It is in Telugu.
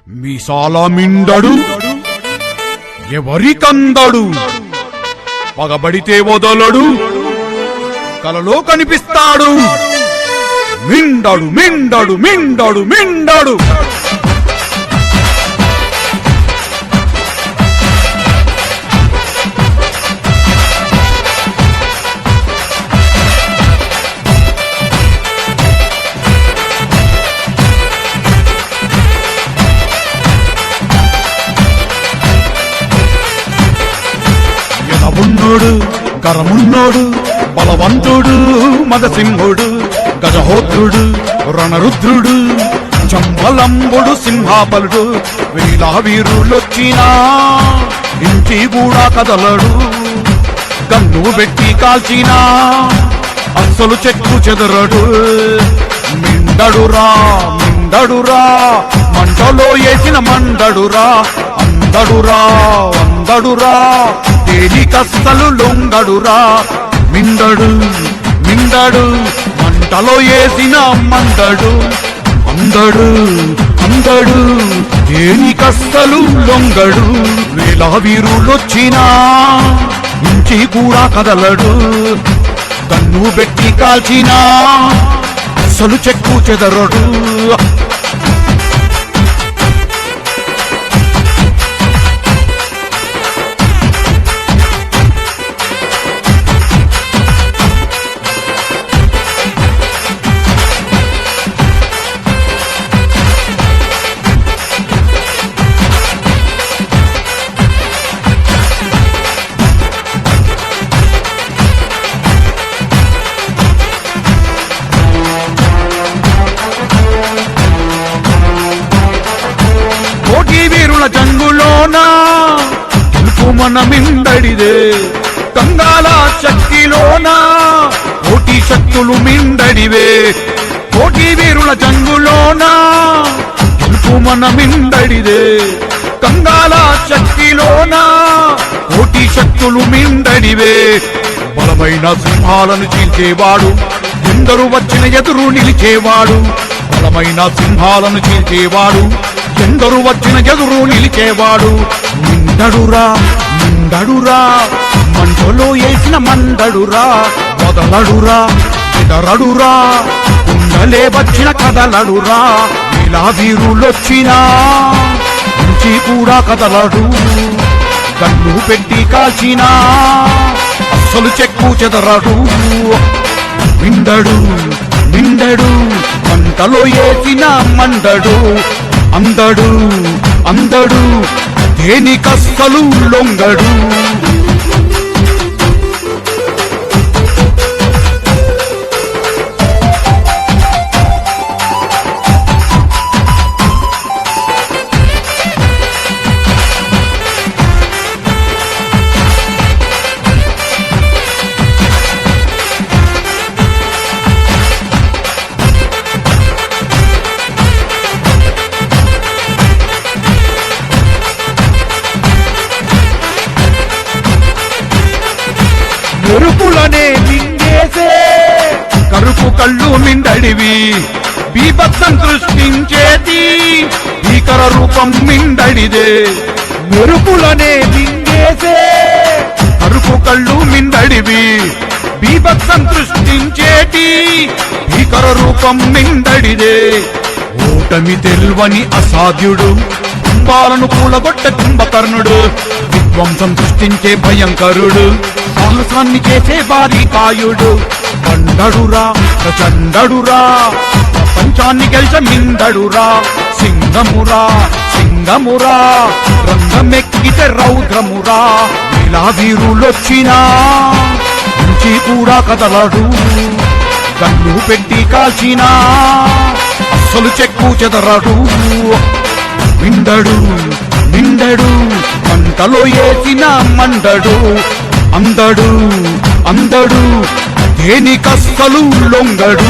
మీసాల మిండడు ఎవరికందడు, పగబడితే వదలడు, కలలో కనిపిస్తాడు. మిండడు మిండడు మిండడు మిండడు. ఎదవున్నోడు కరమున్నోడు బలవంతుడు మదసింహుడు గజహోత్రుడు రణరుద్రుడు చంబలంబుడు సింహాబలుడు వీలా వీరులొచ్చినా ఇంటి కూడా కదలడు. గన్ను పెట్టి కాల్చినా అస్సలు చెక్కు చెదరడు. మిండడురా మిండడురా మంటలో వేసిన మండడురా. అందడురా అందడురా దేనికస్సలు లొంగడురా. మిండడు మిండడు మంటలో వేసిన మండడు. అందడు అందడు దేనికస్సలు లొంగడు. వేల వీరులొచ్చినా ఇంచి కూడా కదలడు. కన్ను పెట్టి కాల్చినా అసలు చెక్కు చెదరడు. జంగులోనా గెలుపు మన మిండడిదే. కంగాల శక్తిలోనా కోటి శక్తులు మిండడివే. కోటి వీరుల జంగులోనా గెలుపు మన మిండడిదే. కంగాల శక్తిలోనా కోటి శక్తులు మిండడివే. బలమైన సింహాలను చీల్చేవాడు ఎందరు వచ్చిన ఎదురు నిలిచేవాడు. బలమైన సింహాలను చీల్చేవాడు ఎందరు వచ్చిన ఎదురు నిలిచేవాడు. మిండడురా మిండడురా మంటలో వేసిన మండడురా. వదలడురా ఎదరడురా కుండలే వచ్చిన కదలడురా. ఇలా వీరులొచ్చినా నుంచి కూడా కదలడు. కన్ను పెట్టి కాల్చినా అస్సలు చెక్కు చెదరడు. మిండడు మిండడు మంటలో వేసిన మండడు. అందడు అందడు దేనికస్సలు లొంగడు. మెరుపులనే మింగేసే కరుపు కళ్ళు మిండడివి. బీభత్సం సృష్టించేది భీకర రూపం మిండడిదే. మెరుపులనే మింగేసే కరుపు కళ్ళు మిండడివి. బీభత్సం సృష్టించేది భీకర రూపం మిండడిదే. ఓటమి తెల్వని అసాధ్యుడు కుంభాలను కూలగొట్ట కుంభకర్ణుడు. విధ్వంసం సృష్టించే భయంకరుడు సాహసాన్ని చేసే భారీ కాయుడు. కండడురా ప్రచండడురా ప్రపంచాన్ని గెలిచ మిండడురా. సింగమురా సింగమురా రంగమెక్కితే రౌద్రమురా. ఇలా వీరులొచ్చినా నుంచి కూడా కదలడు. కన్ను పెట్టి కాల్చినా అస్సలు చెక్కు చెదరడు. మిండడు మిండడు మంటలో వేసిన మండడు. అందడు అందడు దేనికస్సలు లొంగడు.